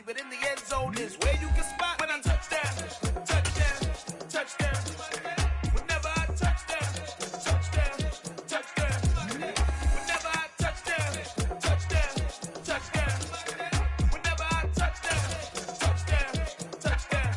but in the end zone is where you can spot when I touchdown, touchdown, touchdown. Whenever I touchdown, touchdown, touchdown. Whenever I touchdown, touchdown, touchdown. Whenever I touchdown, touchdown, touchdown.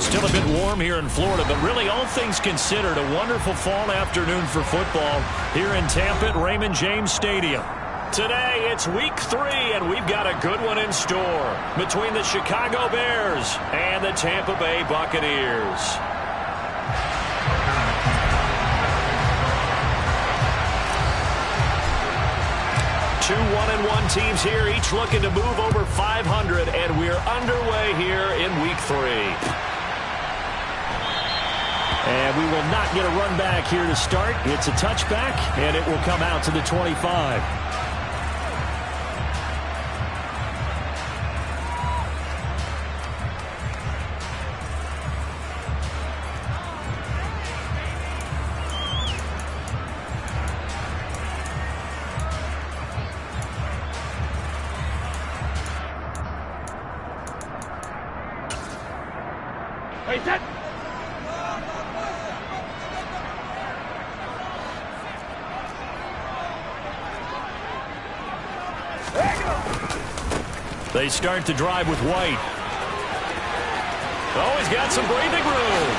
Still a bit warm here in Florida, but really all things considered, a wonderful fall afternoon for football here in Tampa at Raymond James Stadium. Today, it's week 3, and we've got a good one in store between the Chicago Bears and the Tampa Bay Buccaneers. Two 1-1 teams here, each looking to move over 500, and we're underway here in week 3. And we will not get a run back here to start. It's a touchback, and it will come out to the 25. Hey, set! They start to drive with White. Oh, he's got some breathing room.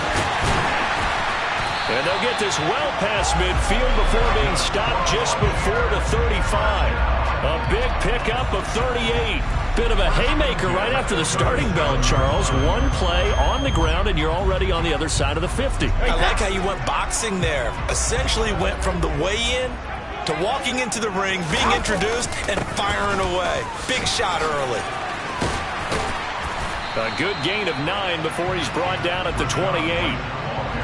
And they'll get this well past midfield before being stopped just before the 35. A big pickup of 38. Bit of a haymaker right after the starting bell, Charles. One play on the ground, and you're already on the other side of the 50. I like how you went boxing there. Essentially went from the weigh-in to walking into the ring, being introduced, and firing away. Big shot early. A good gain of 9 before he's brought down at the 28.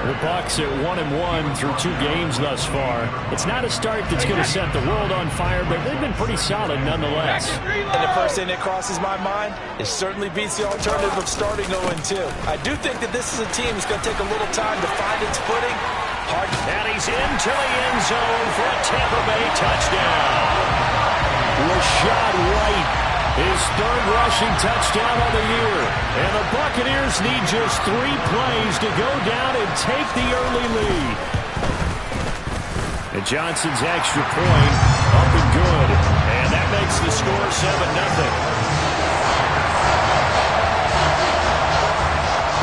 The Bucs at 1-1 through 2 games thus far. It's not a start that's going to set the world on fire, but they've been pretty solid nonetheless. And the first thing that crosses my mind, it certainly beats the alternative of starting 0-2. I do think that this is a team that's going to take a little time to find its footing. And he's into the end zone for a Tampa Bay touchdown. Rashad White, his 3rd rushing touchdown of the year. And the Buccaneers need just 3 plays to go down and take the early lead. And Johnson's extra point up and good. And that makes the score 7-0.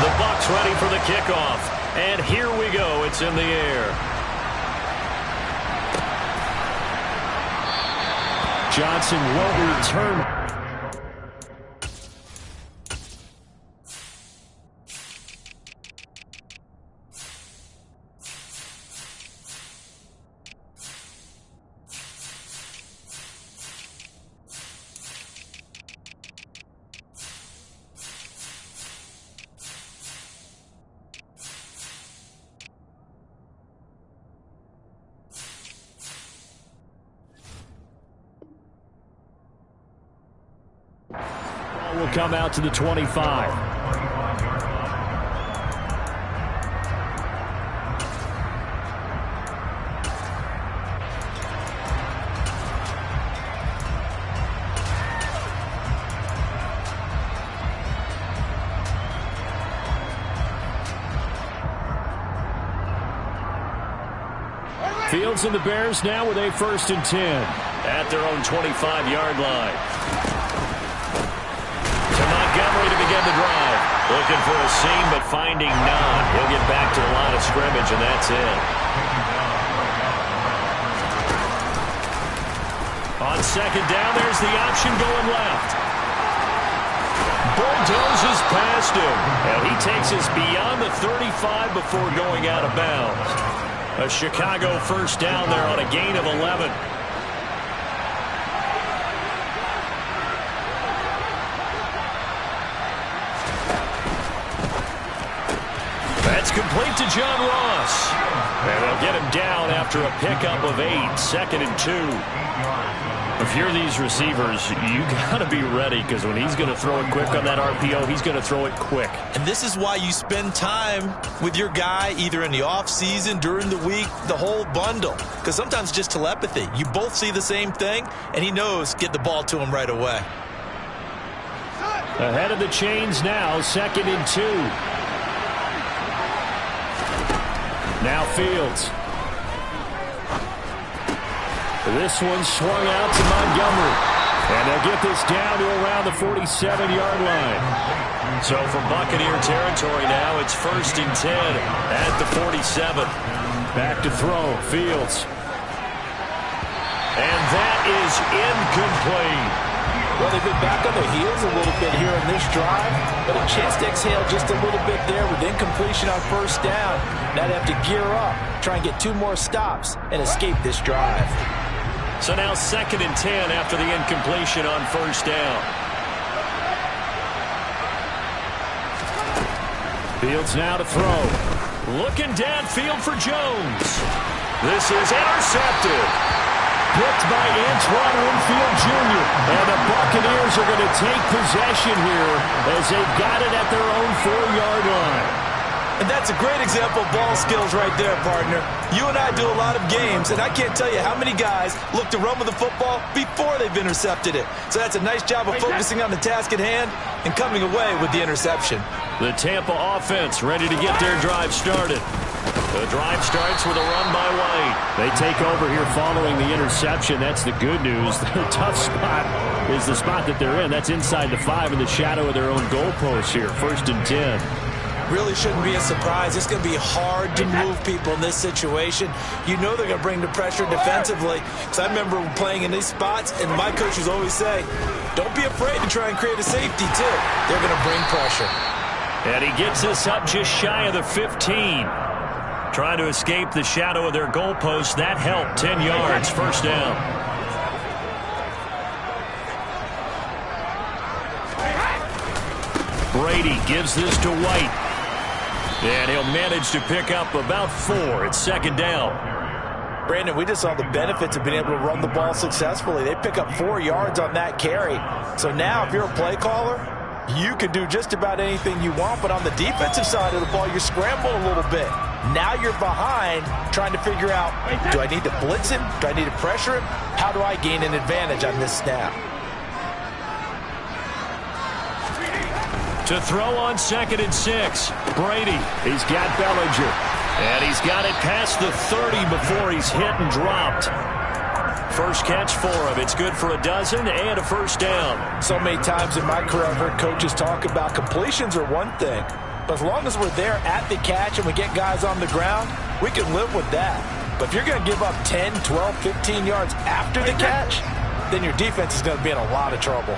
The Bucs ready for the kickoff. And here we go. It's in the air. Johnson won't return. Will come out to the 25. Fields and the Bears now with a 1st and 10 at their own 25-yard line. Montgomery to begin the drive. Looking for a seam, but finding none. He'll get back to the line of scrimmage, and that's it. On 2nd down, there's the option going left. Bulldozes past him, and he takes us beyond the 35 before going out of bounds. A Chicago 1st down there on a gain of 11. That's complete to John Ross. And they'll They'll get him down after a pickup of 8, 2nd and 2. If you're these receivers, you got to be ready because when he's going to throw it quick on that RPO, he's going to throw it quick. And this is why you spend time with your guy either in the offseason, during the week, the whole bundle. Because sometimes just telepathy. You both see the same thing, and he knows get the ball to him right away. Ahead of the chains now, 2nd and 2. Now Fields. This one swung out to Montgomery. And they'll get this down to around the 47-yard line. So for Buccaneer territory now, it's 1st and 10 at the 47. Back to throw, Fields. And that is incomplete. Well, they've been back on their heels a little bit here in this drive, but a chance to exhale just a little bit there with incompletion on 1st down. Now they have to gear up, try and get 2 more stops, and escape this drive. So now 2nd and 10 after the incompletion on 1st down. Fields now to throw. Looking downfield for Jones. This is intercepted. Picked by Antoine Winfield Jr. And the Buccaneers are going to take possession here as they've got it at their own 4-yard line. And that's a great example of ball skills right there, partner. You and I do a lot of games, and I can't tell you how many guys look to run with the football before they've intercepted it. So that's a nice job of focusing on the task at hand and coming away with the interception. The Tampa offense ready to get their drive started. The drive starts with a run by White. They take over here following the interception. That's the good news. Their tough spot is the spot that they're in. That's inside the 5 in the shadow of their own goalpost here. 1st and 10. Really shouldn't be a surprise. It's going to be hard to move people in this situation. You know they're going to bring the pressure defensively. So I remember playing in these spots, and my coaches always say, don't be afraid to try and create a safety, too. They're going to bring pressure. And he gets us up just shy of the 15. Trying to escape the shadow of their goalpost. That helped. 10 yards. 1st down. Brady gives this to White. And he'll manage to pick up about 4. It's 2nd down. Brandon, we just saw the benefits of being able to run the ball successfully. They pick up 4 yards on that carry. So now if you're a play caller, you can do just about anything you want. But on the defensive side of the ball, you're scrambling a little bit. Now you're behind trying to figure out, do I need to blitz him? Do I need to pressure him? How do I gain an advantage on this snap? To throw on 2nd and 6. Brady. He's got Bellinger. And he's got it past the 30 before he's hit and dropped. First catch for him. It's good for a dozen and a 1st down. So many times in my career I've heard coaches talk about completions are one thing. But as long as we're there at the catch and we get guys on the ground, we can live with that. But if you're going to give up 10, 12, 15 yards after the catch, then your defense is going to be in a lot of trouble.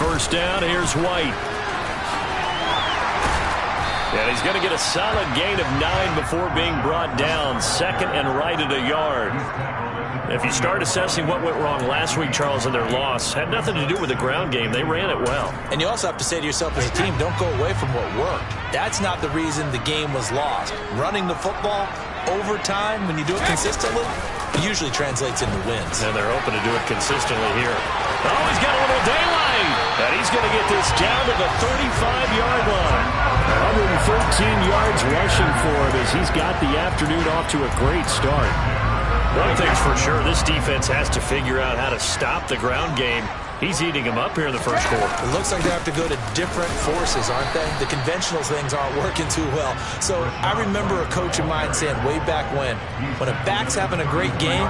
First down, here's White. And he's going to get a solid gain of 9 before being brought down. 2nd and right at a yard. If you start assessing what went wrong last week, Charles, in their loss, had nothing to do with the ground game. They ran it well. And you also have to say to yourself as a team, don't go away from what worked. That's not the reason the game was lost. Running the football over time, when you do it consistently, it usually translates into wins. And they're hoping to do it consistently here. Oh, he's got a little daylight. And he's going to get this down to the 35-yard line. 113 yards rushing for him as he's got the afternoon off to a great start. One thing's for sure, this defense has to figure out how to stop the ground game. He's eating them up here in the first quarter. It looks like they have to go to different forces, aren't they? The conventional things aren't working too well. So I remember a coach of mine saying way back when a back's having a great game,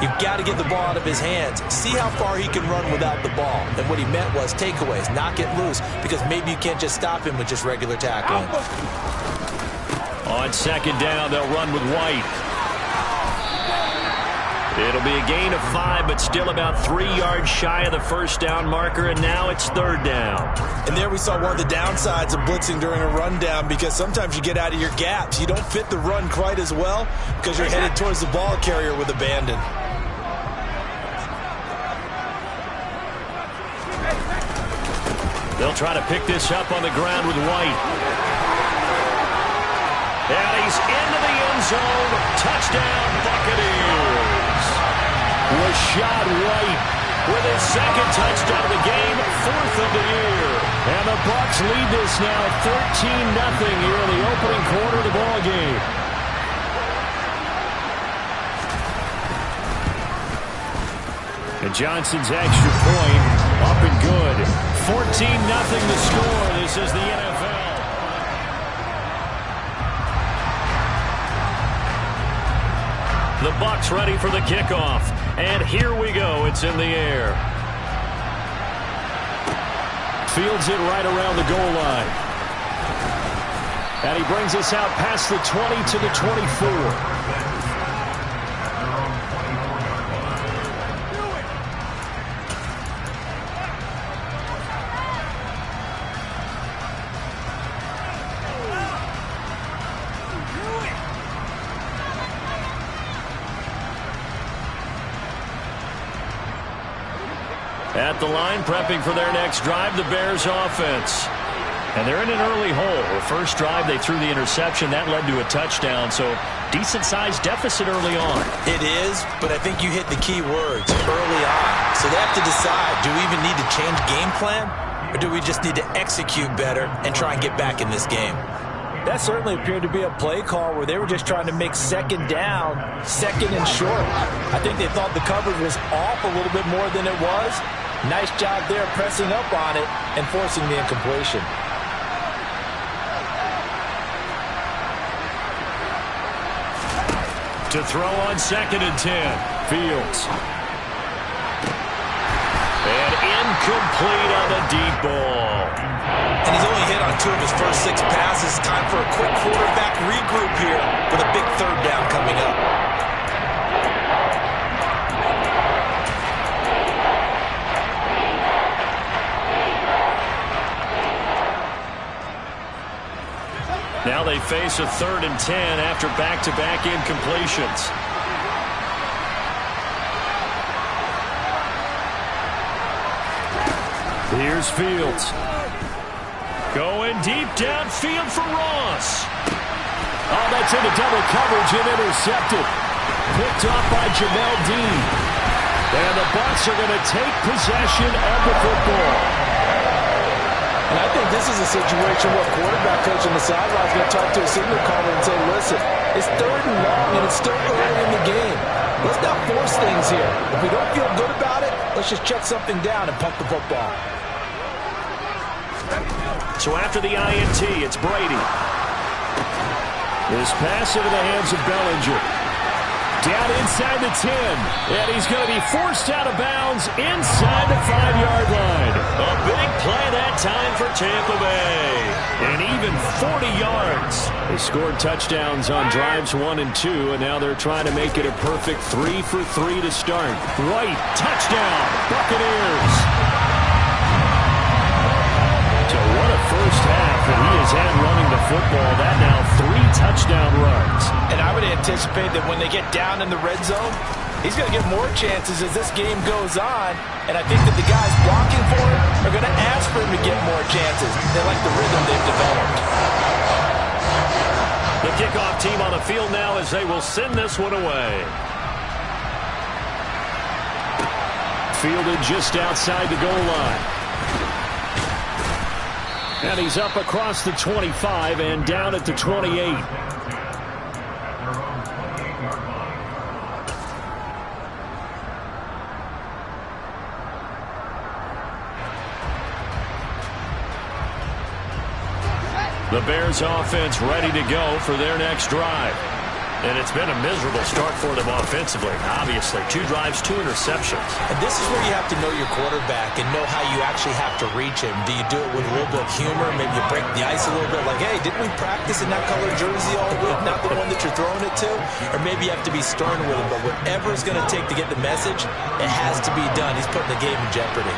you've got to get the ball out of his hands. See how far he can run without the ball. And what he meant was takeaways, knock it loose, because maybe you can't just stop him with just regular tackling. On 2nd down, they'll run with White. It'll be a gain of 5, but still about 3 yards shy of the 1st down marker, and now it's 3rd down. And there we saw one of the downsides of blitzing during a rundown, because sometimes you get out of your gaps. You don't fit the run quite as well because you're headed towards the ball carrier with abandon. They'll try to pick this up on the ground with White. And he's into the end zone. Touchdown, Buccaneers. Rashad White with his second touchdown of the game, 4th of the year. And the Bucs lead this now 13-0 here in the opening quarter of the ball game. And Johnson's extra point up and good. 14-0 the score. This is the NFL. The Bucs ready for the kickoff. And here we go. It's in the air. Fields it right around the goal line. And he brings us out past the 20 to the 24. At the line, prepping for their next drive, the Bears offense. And they're in an early hole. The first drive, they threw the interception. That led to a touchdown, so decent-sized deficit early on. It is, but I think you hit the key words, early on. So they have to decide, do we even need to change game plan, or do we just need to execute better and try and get back in this game? That certainly appeared to be a play call where they were just trying to make second down, second and short. I think they thought the coverage was off a little bit more than it was. Nice job there pressing up on it and forcing the incompletion. To throw on 2nd and 10. Fields. And incomplete on the deep ball. And he's only hit on 2 of his first 6 passes. Time for a quick quarterback regroup here with a big 3rd down coming up. Now they face a 3rd and 10 after back-to-back incompletions. Here's Fields. Going deep downfield for Ross. Oh, that's into double coverage and intercepted. Picked off by Jamel Dean. And the Bucs are going to take possession of the football. And I think this is a situation where a quarterback coach on the sideline is going to talk to a signal caller and say, listen, it's 3rd and long and it's still early in the game. Let's not force things here. If we don't feel good about it, let's just check something down and pump the football. So after the INT, it's Brady. This pass into the hands of Bellinger. Down inside the 10. And he's going to be forced out of bounds inside the 5-yard line. A big play that time for Tampa Bay. And even 40 yards. They scored touchdowns on drives 1 and 2, and now they're trying to make it a perfect 3 for 3 to start. Right, touchdown, Buccaneers. So what a first half that he has had running the football. That now 3 touchdown runs. And I would anticipate that when they get down in the red zone, he's going to get more chances as this game goes on. And I think that the guys blocking for him are going to ask for him to get more chances. They like the rhythm they've developed. The kickoff team on the field now as they will send this one away. Fielded just outside the goal line. And he's up across the 25 and down at the 28. The Bears offense ready to go for their next drive. And it's been a miserable start for them offensively. Obviously, 2 drives, 2 interceptions. And this is where you have to know your quarterback and know how you actually have to reach him. Do you do it with a little bit of humor? Maybe you break the ice a little bit like, hey, didn't we practice in that colored jersey all week, not the one that you're throwing it to? Or maybe you have to be stern with him. But whatever it's going to take to get the message, it has to be done. He's putting the game in jeopardy.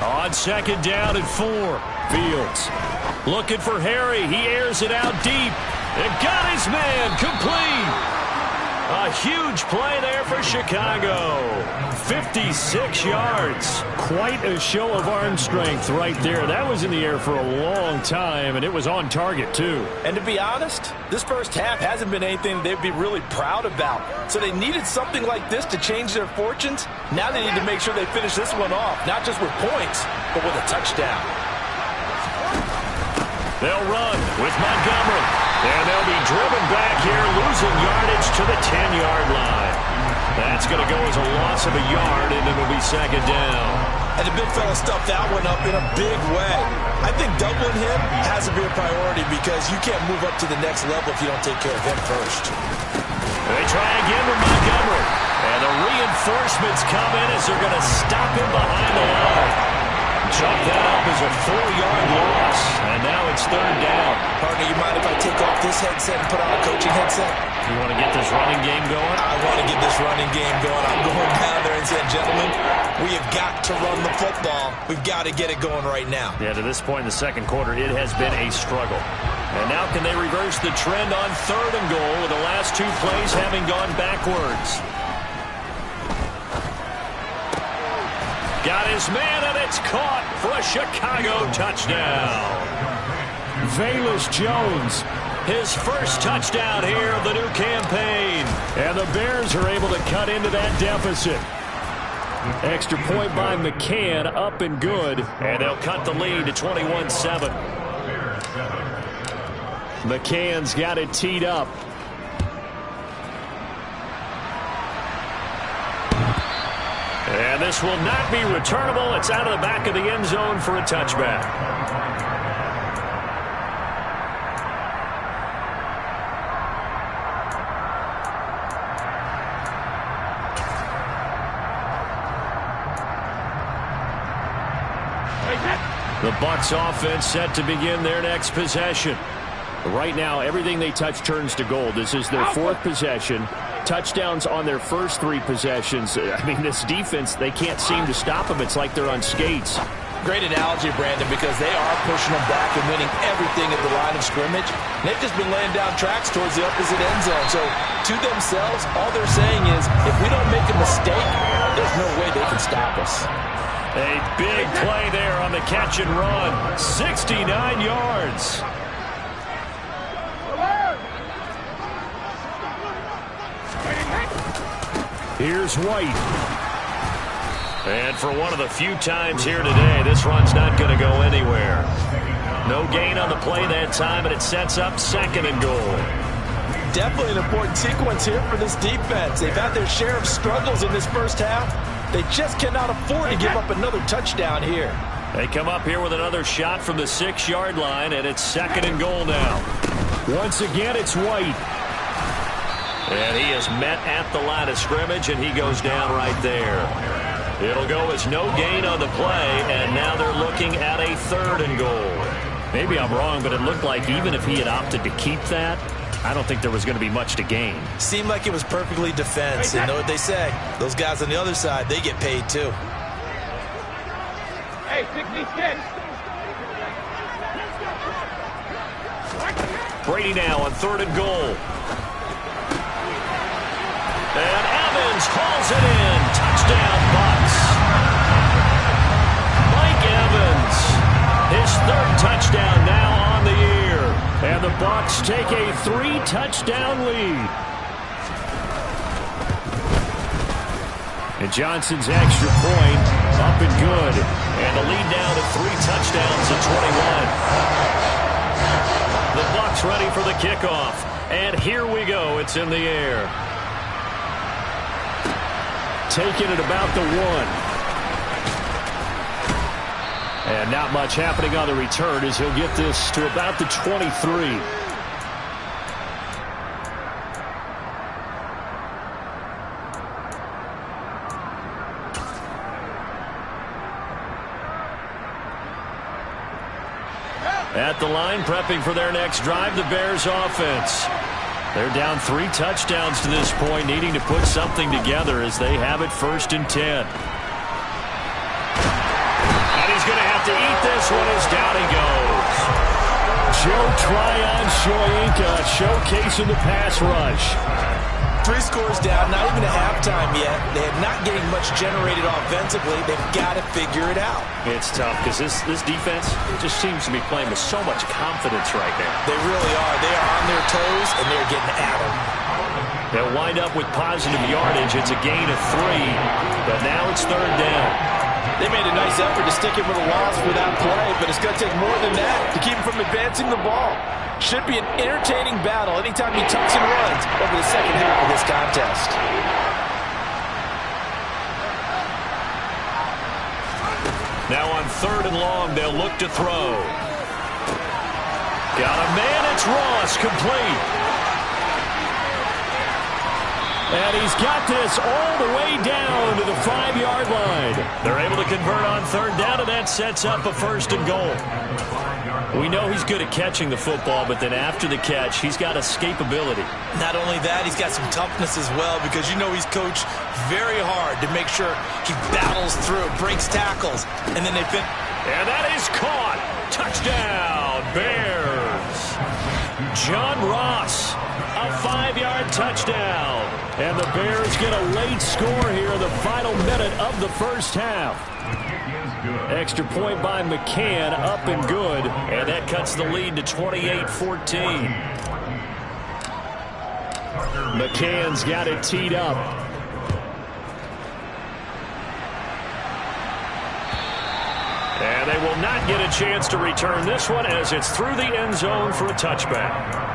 On 2nd down and 4. Fields looking for Harry. He airs it out deep and got his man complete. A huge play there for Chicago. 56 yards. Quite a show of arm strength right there. That was in the air for a long time, and it was on target, too. And to be honest, this first half hasn't been anything they'd be really proud about. So they needed something like this to change their fortunes. Now they need to make sure they finish this one off, not just with points, but with a touchdown. They'll run with Montgomery. And they'll be driven back here, losing yardage to the 10-yard line. That's going to go as a loss of a yard, and it'll be second down. And the big fella stuffed that one up in a big way. I think doubling him has to be a priority because you can't move up to the next level if you don't take care of him first. They try again with Montgomery. And the reinforcements come in as they're going to stop him behind the line. Chalk that up as a 4-yard loss, and now it's third down. Partner, you mind if I take off this headset and put on a coaching headset? You want to get this running game going? I want to get this running game going. I'm going down there and saying, gentlemen, we have got to run the football. We've got to get it going right now. Yeah, to this point in the second quarter, it has been a struggle. And now can they reverse the trend on third and goal with the last two plays having gone backwards? Got his man, and it's caught for a Chicago touchdown. Velus Jones, his first touchdown here of the new campaign. And the Bears are able to cut into that deficit. Extra point by McCann, up and good. And they'll cut the lead to 21-7. McCann's got it teed up. And this will not be returnable. It's out of the back of the end zone for a touchback. The Bucs offense set to begin their next possession. Right now, everything they touch turns to gold. This is their fourth possession. Touchdowns on their first three possessions. I mean, this defense, they can't seem to stop them. It's like they're on skates. Great analogy, Brandon, because they are pushing them back and winning everything at the line of scrimmage. And they've just been laying down tracks towards the opposite end zone. So, to themselves, all they're saying is, if we don't make a mistake, there's no way they can stop us. A big play there on the catch and run. 69 yards. Here's White. And for one of the few times here today, this run's not going to go anywhere. No gain on the play that time, and it sets up second and goal. Definitely an important sequence here for this defense. They've had their share of struggles in this first half. They just cannot afford to give up another touchdown here. They come up here with another shot from the 6-yard line, and it's second and goal now. Once again, it's White. And he is met at the line of scrimmage, and he goes down right there. It'll go as no gain on the play, and now they're looking at a third and goal. Maybe I'm wrong, but it looked like even if he had opted to keep that, I don't think there was going to be much to gain. Seemed like it was perfectly defense. You know what they say. Those guys on the other side, they get paid too. Hey, 66. Brady now on third and goal. And Evans hauls it in. Touchdown, Bucs. Mike Evans, his third touchdown now on the year. And the Bucs take a 3-touchdown lead. And Johnson's extra point up and good. And the lead now to 3 touchdowns at 21. The Bucs ready for the kickoff. And here we go. It's in the air. Taking it about the 1. And not much happening on the return as he'll get this to about the 23. At the line, prepping for their next drive, the Bears offense. They're down 3 touchdowns to this point, needing to put something together as they have it first and 10. And he's going to have to eat this one as down he goes. Joe Tryon Shoyinka showcasing the pass rush. 3 scores down, not even at halftime yet. They are not getting much generated offensively. They've got to figure it out. It's tough because this defense just seems to be playing with so much confidence right now. They really are. They are on their toes, and they're getting at them. They'll wind up with positive yardage. It's a gain of 3, but now it's 3rd down. They made a nice effort to stick him with a loss for that play, but it's going to take more than that to keep him from advancing the ball. Should be an entertaining battle anytime he tucks and runs over the second half of this contest. Now on 3rd and long, they'll look to throw. Got a man, it's Ross, complete. And he's got this all the way down to the 5-yard line. They're able to convert on 3rd down, and that sets up a 1st and goal. We know he's good at catching the football, but then after the catch, he's got escapability. Not only that, he's got some toughness as well, because you know he's coached very hard to make sure he battles through, breaks tackles, and then they fit. And that is caught. Touchdown, Bears. John Ross, a 5-yard touchdown. And the Bears get a late score here in the final minute of the first half. Extra point by McCann, up and good. And that cuts the lead to 28-14. McCann's got it teed up. And they will not get a chance to return this one as it's through the end zone for a touchback.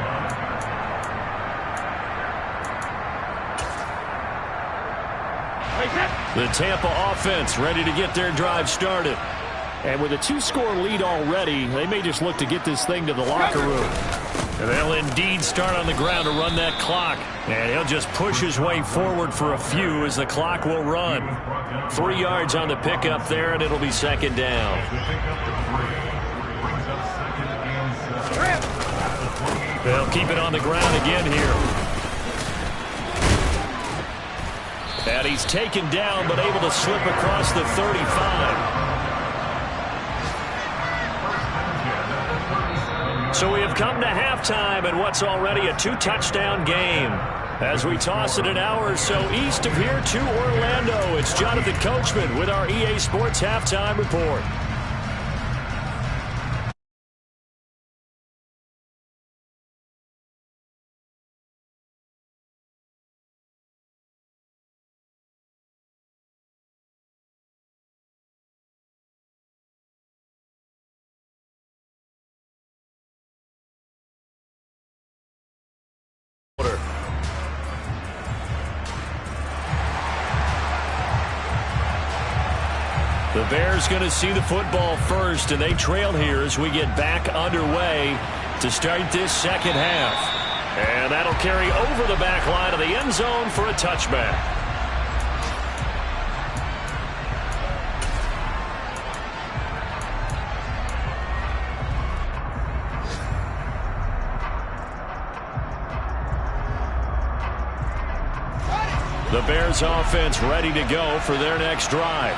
The Tampa offense ready to get their drive started. And with a 2-score lead already, they may just look to get this thing to the locker room. And they'll indeed start on the ground to run that clock. And he'll just push his way forward for a few as the clock will run. 3 yards on the pickup there, and it'll be 2nd down. They'll keep it on the ground again here. And he's taken down, but able to slip across the 35. So we have come to halftime in what's already a 2-touchdown game. As we toss it an hour or so east of here to Orlando, it's Jonathan Coachman with our EA Sports Halftime Report. The Bears going to see the football first, and they trail here as we get back underway to start this second half. And that'll carry over the back line of the end zone for a touchback. The Bears offense ready to go for their next drive.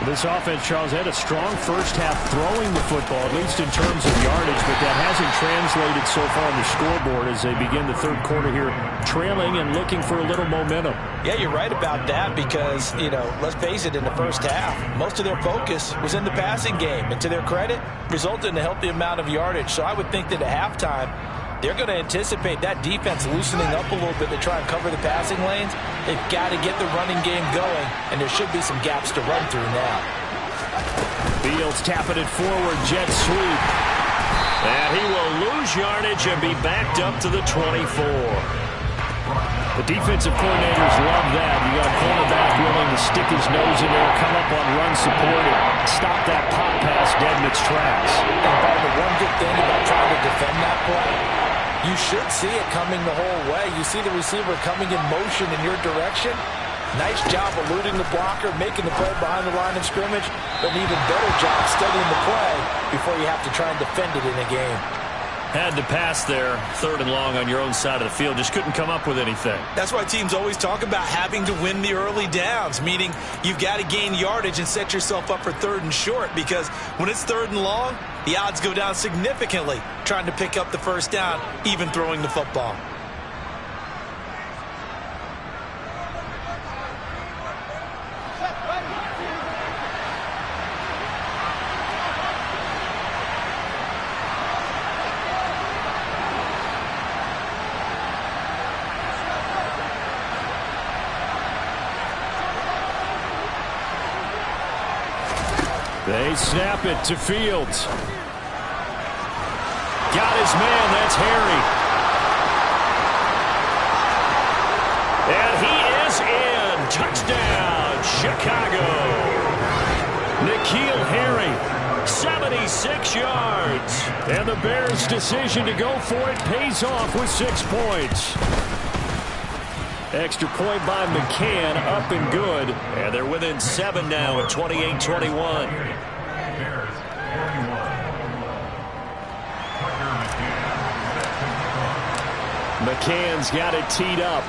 This offense, Charles, had a strong first half throwing the football, at least in terms of yardage, but that hasn't translated so far on the scoreboard as they begin the 3rd quarter here, trailing and looking for a little momentum. Yeah, you're right about that because, you know, let's face it, in the first half, most of their focus was in the passing game, and to their credit, resulted in a healthy amount of yardage. So I would think that at halftime, they're going to anticipate that defense loosening up a little bit to try and cover the passing lanes. They've got to get the running game going, and there should be some gaps to run through now. Fields tapping it forward, jet sweep. And he will lose yardage and be backed up to the 24. The defensive coordinators love that. You got a cornerback willing to stick his nose in there, come up on run support, and stop that pop pass dead in its tracks. And by the one good thing about trying to defend that play, you should see it coming the whole way. You see the receiver coming in motion in your direction. Nice job eluding the blocker, making the play behind the line of scrimmage, but an even better job studying the play before you have to try and defend it in a game. Had to pass there, 3rd and long on your own side of the field. Just couldn't come up with anything. That's why teams always talk about having to win the early downs, meaning you've got to gain yardage and set yourself up for 3rd and short, because when it's 3rd and long, the odds go down significantly trying to pick up the first down, even throwing the football. They snap it to Fields. Got his man. That's Harry. And he is in. Touchdown, Chicago. N'Keal Harry, 76 yards. And the Bears' decision to go for it pays off with 6 points. Extra point by McCann, up and good. And they're within 7 now at 28-21. McCann's got it teed up.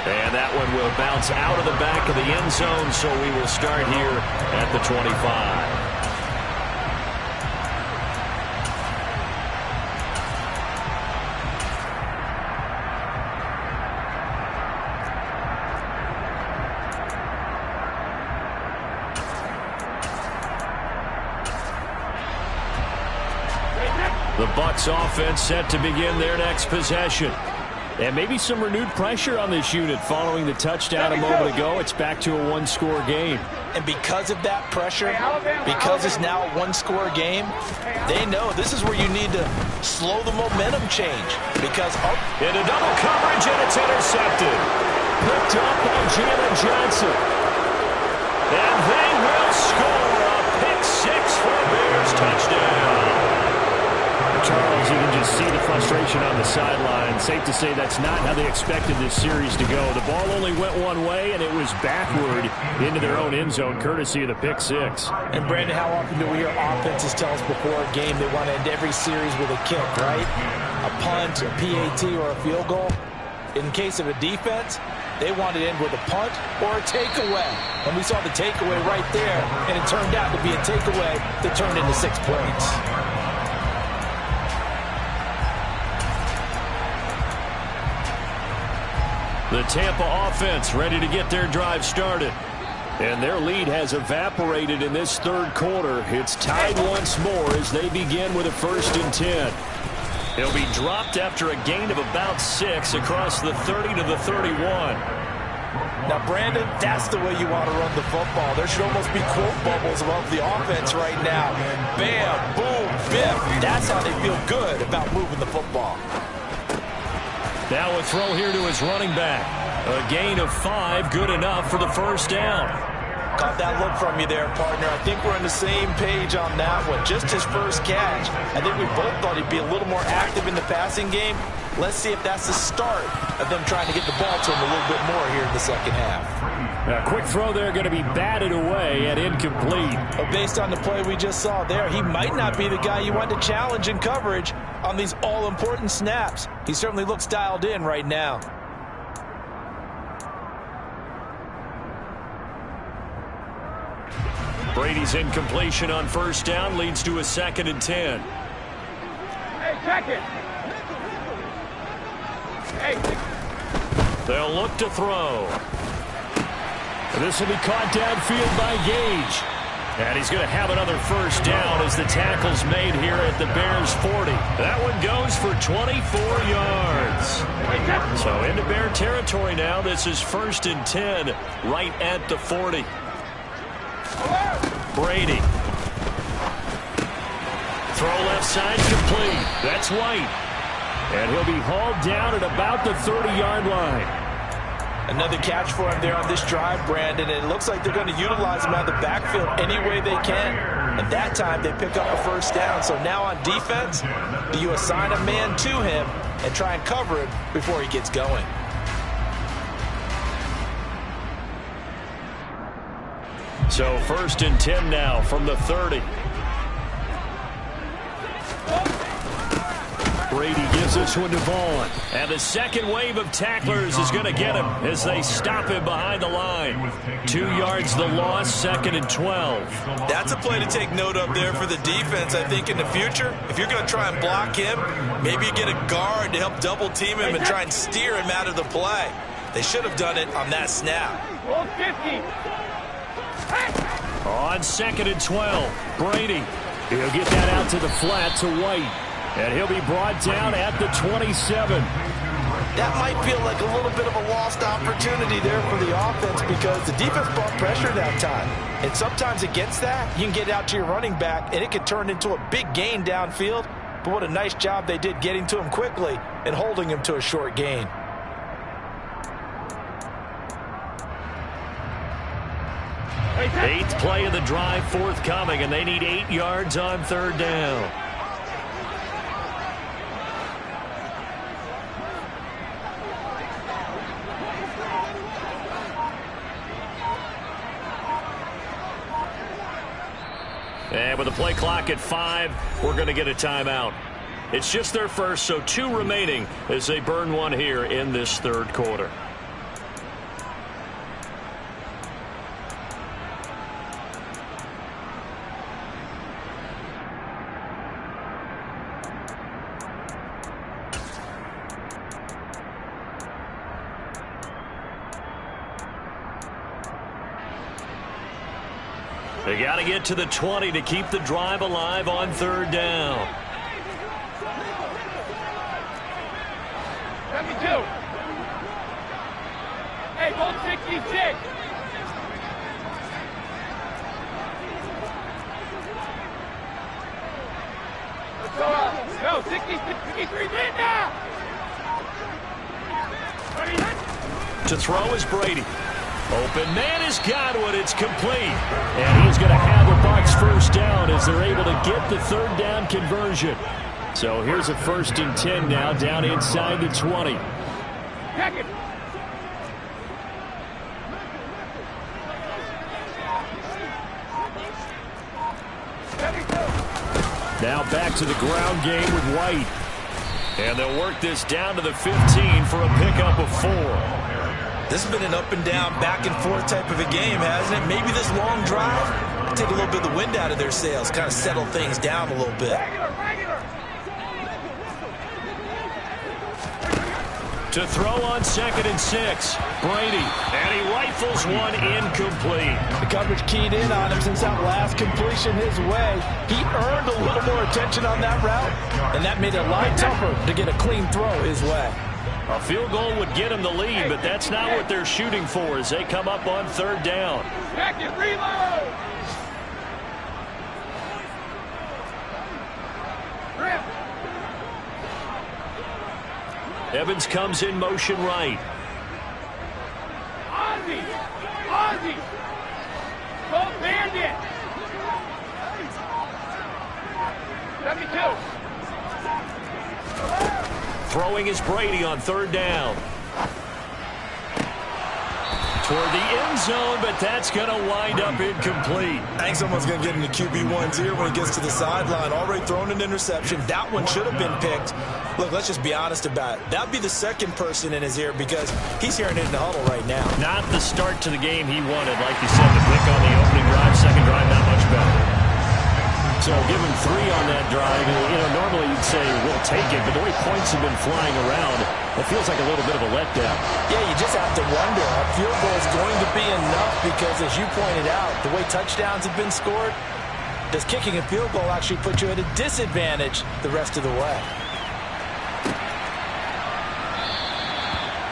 And that one will bounce out of the back of the end zone, so we will start here at the 25. The Bucs offense set to begin their next possession. And maybe some renewed pressure on this unit following the touchdown a moment ago. It's back to a one-score game. And because of that pressure, because it's now a one-score game, they know this is where you need to slow the momentum change. Because into double coverage, and it's intercepted. Picked up by Jalen Johnson. And they will score a pick six for a Bears touchdown. Charles, you can just see the frustration on the sideline. Safe to say that's not how they expected this series to go. The ball only went one way, and it was backward into their own end zone, courtesy of the pick six. And, Brandon, how often do we hear offenses tell us before a game they want to end every series with a kick, right? A punt, a PAT, or a field goal. In case of a defense, they want to end with a punt or a takeaway. And we saw the takeaway right there, and it turned out to be a takeaway that turned into 6 points. The Tampa offense ready to get their drive started. And their lead has evaporated in this third quarter. It's tied once more as they begin with a 1st and 10. He'll be dropped after a gain of about 6 across the 30 to the 31. Now, Brandon, that's the way you want to run the football. There should almost be quote bubbles above the offense right now. Bam, boom, biff. That's how they feel good about moving the football. Now a throw here to his running back. A gain of 5, good enough for the 1st down. Caught that look from you there, partner. I think we're on the same page on that one. Just his first catch. I think we both thought he'd be a little more active in the passing game. Let's see if that's the start of them trying to get the ball to him a little bit more here in the second half. A quick throw there going to be batted away and incomplete. But based on the play we just saw there, he might not be the guy you want to challenge in coverage on these all-important snaps. He certainly looks dialed in right now. Brady's incompletion on 1st down leads to a 2nd and 10. Hey, check it. Hey. They'll look to throw. This will be caught downfield by Gage. And he's going to have another 1st down as the tackle's made here at the Bears 40. That one goes for 24 yards. So into Bear territory now. This is 1st and 10 right at the 40. Brady. Throw left side complete. That's White. And he'll be hauled down at about the 30-yard line. Another catch for him there on this drive, Brandon. And it looks like they're going to utilize him out of the backfield any way they can. And that time they pick up a 1st down. So now on defense, do you assign a man to him and try and cover him before he gets going? So 1st and 10 now from the 30. Brady gives this one to Vaughn. And the second wave of tacklers is going to get him as they stop him behind the line. 2 yards the loss, 2nd and 12. That's a play to take note of there for the defense, I think, in the future. If you're going to try and block him, maybe you get a guard to help double team him and try and steer him out of the play. They should have done it on that snap. On 2nd and 12, Brady. He'll get that out to the flat to White. And he'll be brought down at the 27. that might feel like a little bit of a lost opportunity there for the offense because the defense brought pressure that time. And sometimes against that, you can get out to your running back, and it can turn into a big gain downfield. But what a nice job they did getting to him quickly and holding him to a short gain. Eighth play of the drive forthcoming, and they need 8 yards on third down. And with the play clock at 5, we're going to get a timeout. It's just their first, so 2 remaining as they burn one here in this third quarter. They got to get to the 20 to keep the drive alive on third down. 72. Hey, hold 66. Let's go up. No, 63 in now. To throw is Brady. Open man has got one. It's complete. And he's going to have the Bucs first down as they're able to get the third down conversion. So here's a 1st and 10 now down inside the 20. Now back to the ground game with White. And they'll work this down to the 15 for a pickup of 4. This has been an up and down, back and forth type of a game, hasn't it? Maybe this long drive take a little bit of the wind out of their sails, kind of settle things down a little bit. To throw on 2nd and 6, Brady, and he rifles one incomplete. The coverage keyed in on him since that last completion his way. He earned a little more attention on that route, and that made it a lot tougher to get a clean throw his way. A field goal would get them the lead, but that's not what they're shooting for as they come up on third down. Back and reload. Evans comes in motion right. Ozzie. Go Bandit. 72. Throwing is Brady on third down. Toward the end zone, but that's going to wind up incomplete. I think someone's going to get into QB1's ear when he gets to the sideline. Already thrown an interception. That one should have been picked. Look, let's just be honest about it. That would be the second person in his ear because he's hearing it in the huddle right now. Not the start to the game he wanted. Like you said, the pick on the opening drive, second drive, not much better. So give him 3 on that drive. You know, normally you'd say we'll take it, but the way points have been flying around, it feels like a little bit of a letdown. Yeah, you just have to wonder. A field goal is going to be enough because, as you pointed out, the way touchdowns have been scored, does kicking a field goal actually put you at a disadvantage the rest of the way?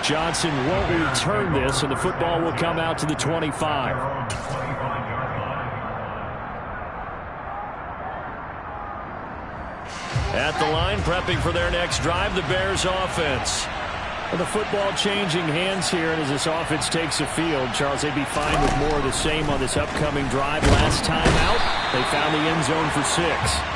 Johnson won't return this, and the football will come out to the 25. At the line, prepping for their next drive, the Bears offense. And the football changing hands here, and as this offense takes the field, Charles, they'd be fine with more of the same on this upcoming drive. Last time out, they found the end zone for 6.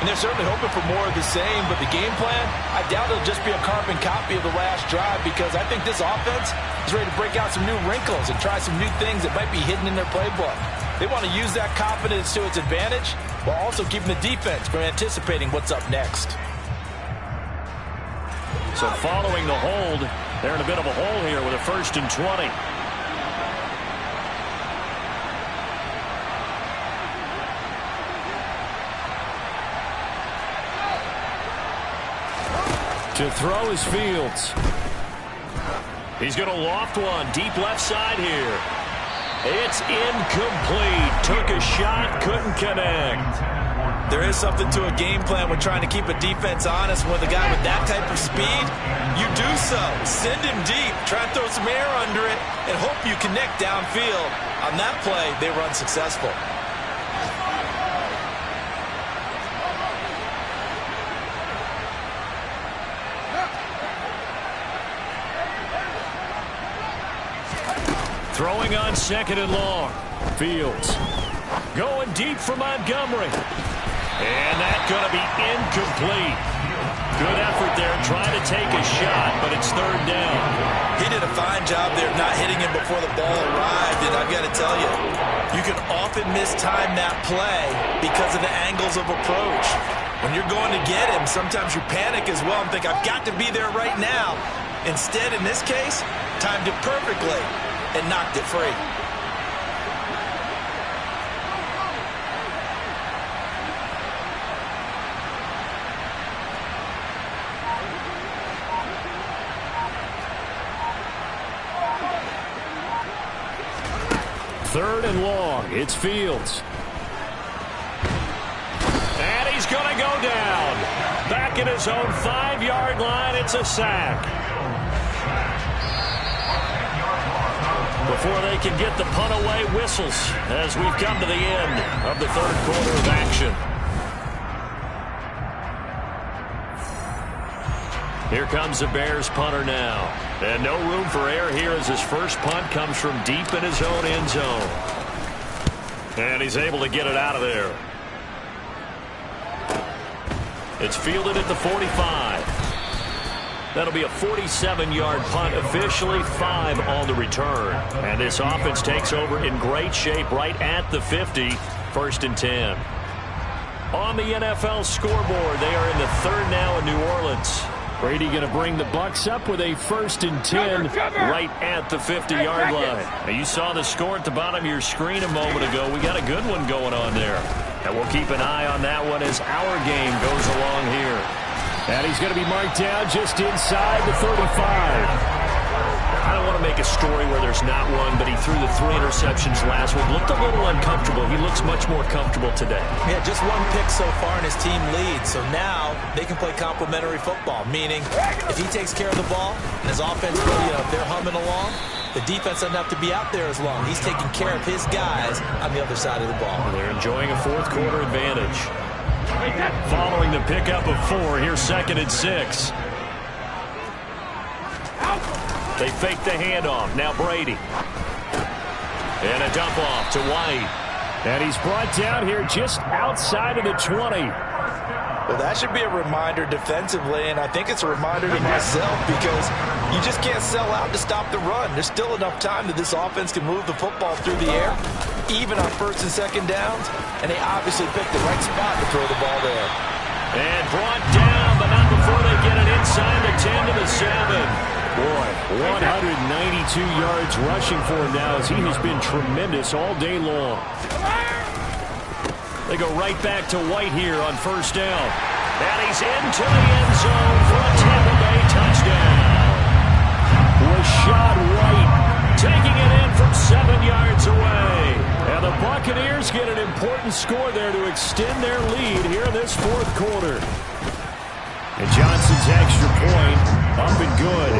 And they're certainly hoping for more of the same, but the game plan, I doubt it'll just be a carbon copy of the last drive because I think this offense is ready to break out some new wrinkles and try some new things that might be hidden in their playbook. They want to use that confidence to its advantage while also keeping the defense from anticipating what's up next. So following the hold, they're in a bit of a hole here with a 1st and 20. To throw is Fields. He's going to loft one deep left side here. It's incomplete. Took a shot, couldn't connect. There is something to a game plan when trying to keep a defense honest. With a guy with that type of speed, you do so. Send him deep, try and throw some air under it, and hope you connect downfield. On that play, they run successful. Throwing on 2nd and long. Fields going deep for Montgomery. And that's going to be incomplete. Good effort there trying to take a shot, but it's 3rd down. He did a fine job there not hitting him before the ball arrived, and I've got to tell you, you can often mistime that play because of the angles of approach. When you're going to get him, sometimes you panic as well and think, I've got to be there right now. Instead, in this case, timed it perfectly and knocked it free. Third and long. It's Fields. And he's going to go down. Back at his own 5-yard line. It's a sack. Before they can get the punt away, whistles as we've come to the end of the 3rd quarter of action. Here comes the Bears punter now. And no room for error here as his first punt comes from deep in his own end zone. And he's able to get it out of there. It's fielded at the 45. That'll be a 47-yard punt, officially 5 on the return. And this offense takes over in great shape right at the 50, 1st and 10. On the NFL scoreboard, they are in the 3rd now in New Orleans. Brady going to bring the Bucs up with a 1st and 10 right at the 50-yard line. Now, you saw the score at the bottom of your screen a moment ago. We got a good one going on there. And we'll keep an eye on that one as our game goes along here. And he's going to be marked down just inside the 35. I don't want to make a story where there's not one, but he threw the 3 interceptions last week. Looked a little uncomfortable. He looks much more comfortable today. Yeah, just 1 pick so far and his team leads. So now they can play complementary football, meaning if he takes care of the ball and his offense, if they're humming along, the defense doesn't have to be out there as long. He's taking care of his guys on the other side of the ball. They're enjoying a 4th quarter advantage. Following the pickup of 4, here's 2nd and 6. They fake the handoff. Now Brady. And a dump off to White. And he's brought down here just outside of the 20. Well, that should be a reminder defensively, and I think it's a reminder to myself because you just can't sell out to stop the run. There's still enough time that this offense can move the football through the air, even on 1st and 2nd downs, and they obviously picked the right spot to throw the ball there. And brought down, but not before they get it inside the 10 to the 7. Boy, 192 yards rushing for him now as he has been tremendous all day long. They go right back to White here on 1st down. And he's into the end zone for a Tampa Bay touchdown. Rashad White taking it in from 7 yards away. And the Buccaneers get an important score there to extend their lead here in this 4th quarter. And Johnson's extra point up and good.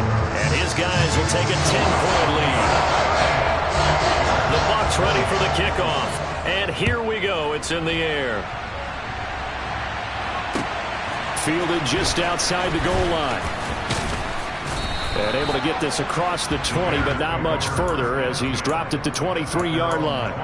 And his guys will take a 10-point lead. The Bucs ready for the kickoff. And here we go. It's in the air. Fielded just outside the goal line. And able to get this across the 20, but not much further as he's dropped at the 23-yard line.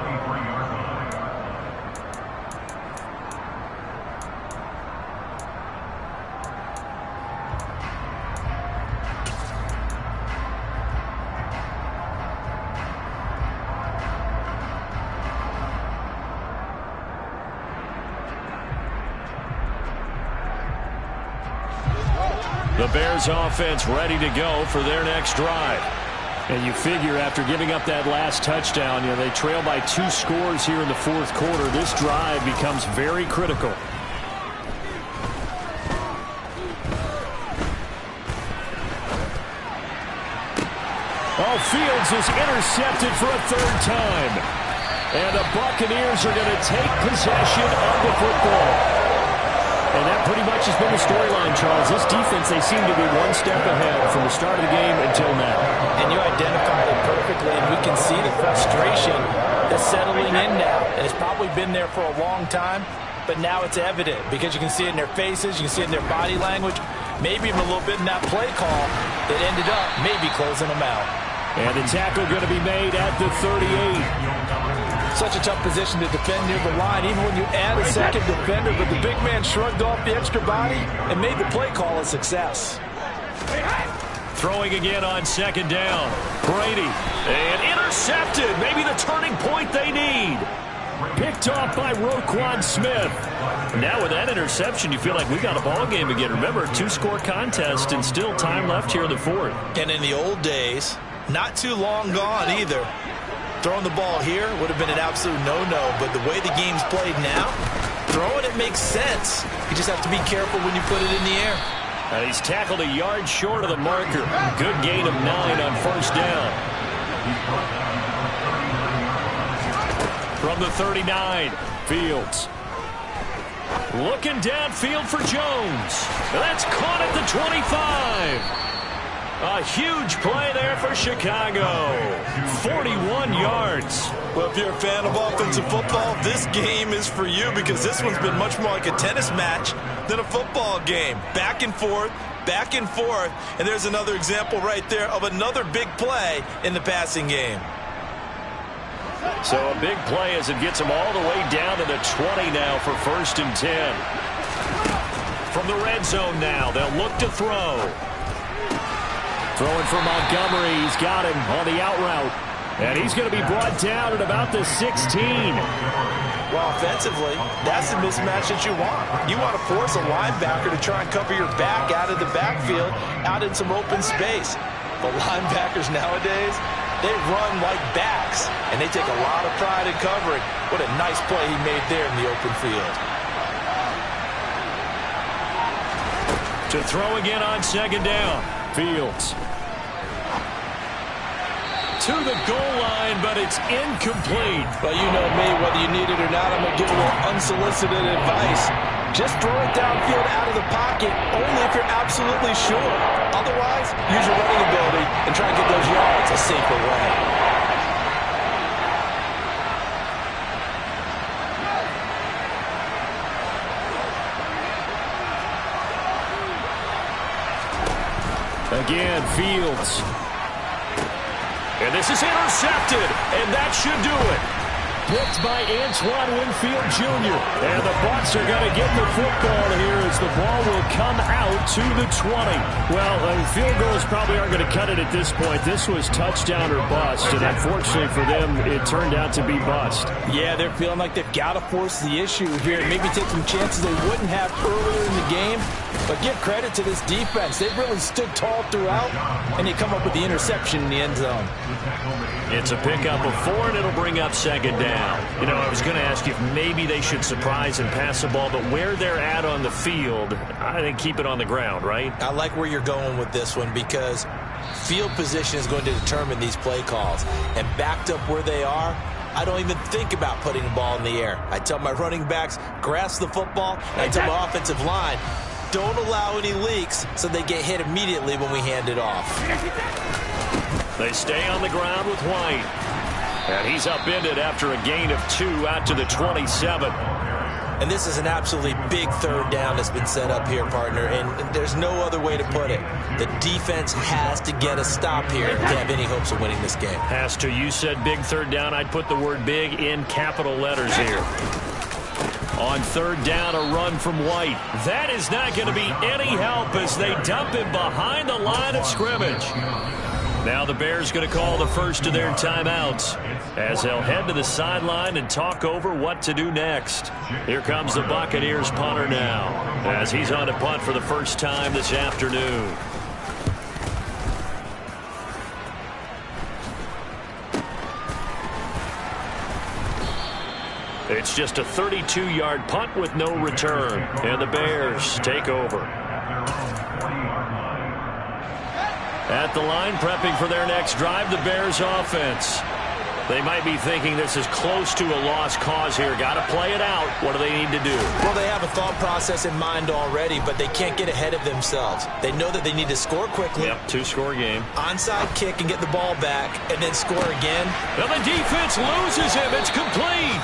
The Bears offense ready to go for their next drive. And you figure after giving up that last touchdown, they trail by 2 scores here in the 4th quarter. This drive becomes very critical. Oh, Fields is intercepted for a 3rd time. And the Buccaneers are going to take possession of the football. And that pretty much has been the storyline, Charles. This defense, they seem to be one step ahead from the start of the game until now. And you identified it perfectly, and we can see the frustration that's settling in now. And it's probably been there for a long time, but now it's evident because you can see it in their faces, you can see it in their body language, maybe even a little bit in that play call that ended up maybe closing them out. And the tackle going to be made at the 38. Such a tough position to defend near the line, even when you add a second defender, but the big man shrugged off the extra body and made the play call a success. Throwing again on second down. Brady. And intercepted. Maybe the turning point they need. Picked off by Roquan Smith. Now with that interception, you feel like we got a ball game again. Remember, 2-score contest and still time left here in the fourth. And in the old days, not too long gone either. Throwing the ball here would have been an absolute no-no, but the way the game's played now, throwing it makes sense. You just have to be careful when you put it in the air. And he's tackled a yard short of the marker. Good gain of 9 on first down. From the 39, Fields. Looking downfield for Jones. That's caught at the 25. A huge play there for Chicago. 41 yards. Well, if you're a fan of offensive football, this game is for you because this one's been much more like a tennis match than a football game. Back and forth, and there's another example right there of another big play in the passing game. So a big play as it gets them all the way down to the 20 now for 1st and 10. From the red zone now, they'll look to throw. Throwing for Montgomery. He's got him on the out route. And he's going to be brought down at about the 16. Well, offensively, that's the mismatch that you want. You want to force a linebacker to try and cover your back out of the backfield, out in some open space. But linebackers nowadays, they run like backs, and they take a lot of pride in covering. What a nice play he made there in the open field. To throw again on second down. Fields. To the goal line, but it's incomplete. Well, you know me, whether you need it or not, I'm going to give a little unsolicited advice. Just throw it downfield out of the pocket, only if you're absolutely sure. Otherwise, use your running ability and try and get those yards a safer way. Again, Fields. And this is intercepted, and that should do it. Picked by Antoine Winfield Jr. And the Bucs are going to get the football here as the ball will come out to the 20. Well, field goals probably aren't going to cut it at this point. This was touchdown or bust, and unfortunately for them, it turned out to be bust. Yeah, they're feeling like they've got to force the issue here. Maybe take some chances they wouldn't have earlier in the game. But give credit to this defense. They've really stood tall throughout, and they come up with the interception in the end zone. It's a pickup of 4, and it'll bring up second down. You know, I was going to ask you if maybe they should surprise and pass the ball, but where they're at on the field, I think keep it on the ground, right? I like where you're going with this one because field position is going to determine these play calls. And backed up where they are, I don't even think about putting the ball in the air. I tell my running backs, grasp the football, and I tell my offensive line, don't allow any leaks so they get hit immediately when we hand it off. They stay on the ground with White. And he's upended after a gain of 2 out to the 27. And this is an absolutely big third down that's been set up here, partner, and there's no other way to put it. The defense has to get a stop here to have any hopes of winning this game. Has to. You said big third down. I'd put the word big in capital letters here. On third down, a run from White. That is not going to be any help as they dump him behind the line of scrimmage. Now the Bears going to call the first of their timeouts as they'll head to the sideline and talk over what to do next. Here comes the Buccaneers punter now as he's on to punt for the first time this afternoon. It's just a 32-yard punt with no return. And the Bears take over. At the line, prepping for their next drive, the Bears offense. They might be thinking this is close to a lost cause here. Got to play it out. What do they need to do? Well, they have a thought process in mind already, but they can't get ahead of themselves. They know that they need to score quickly. Yep, two-score game. Onside kick and get the ball back, and then score again. Well, the defense loses him. It's complete.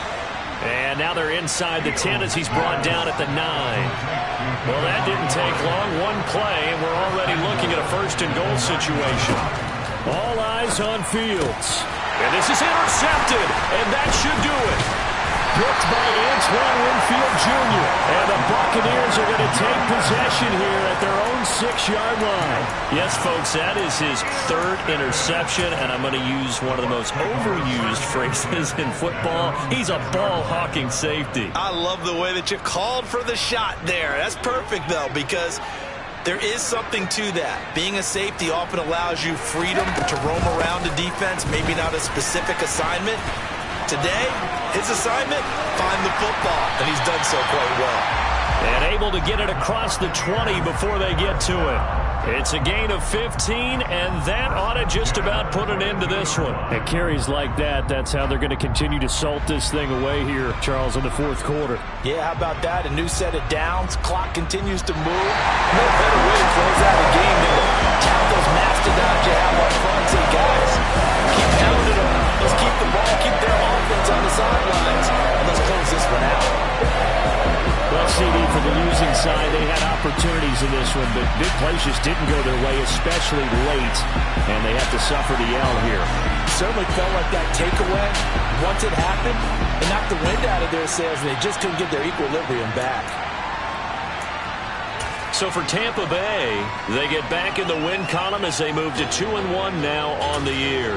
And now they're inside the 10 as he's brought down at the 9. Well, that didn't take long. One play, and we're already looking at a first-and-goal situation. All eyes on Fields. And this is intercepted, and that should do it. Picked by Antoine Winfield Jr. And the Buccaneers are going to take possession here at their own 6-yard line. Yes, folks, that is his third interception, and I'm going to use one of the most overused phrases in football. He's a ball-hawking safety. I love the way that you called for the shot there. That's perfect, though, because there is something to that. Being a safety often allows you freedom to roam around the defense, maybe not a specific assignment. Today, his assignment, find the football, and he's done so quite well. And able to get it across the 20 before they get to it. It's a gain of 15, and that ought to just about put an end to this one. At carries like that, that's how they're going to continue to salt this thing away here, Charles, in the fourth quarter. Yeah, how about that? A new set of downs. Clock continues to move. No better way to close out a game than to count those mastodons you have up front. Say, guys, keep pounding them. Let's keep the ball, keep their offense on the sidelines, and let's close this one out. Well, CD, for the losing side, they had opportunities in this one, but big plays just didn't go their way, especially late, and they have to suffer the L here. Certainly felt like that takeaway, once it happened, it knocked the wind out of their sails, and they just couldn't get their equilibrium back. So for Tampa Bay, they get back in the win column as they move to 2-1 now on the year.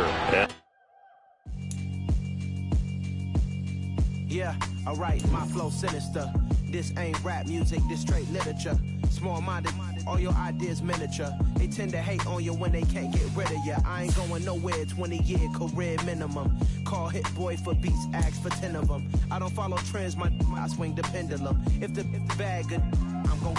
Yeah, alright, my flow sinister. This ain't rap music, this straight literature. Small-minded, all your ideas miniature. They tend to hate on you when they can't get rid of you. I ain't going nowhere, 20-year career minimum. Call Hit Boy for beats, ask for 10 of them. I don't follow trends, I swing the pendulum. If the bag good, I'm gon'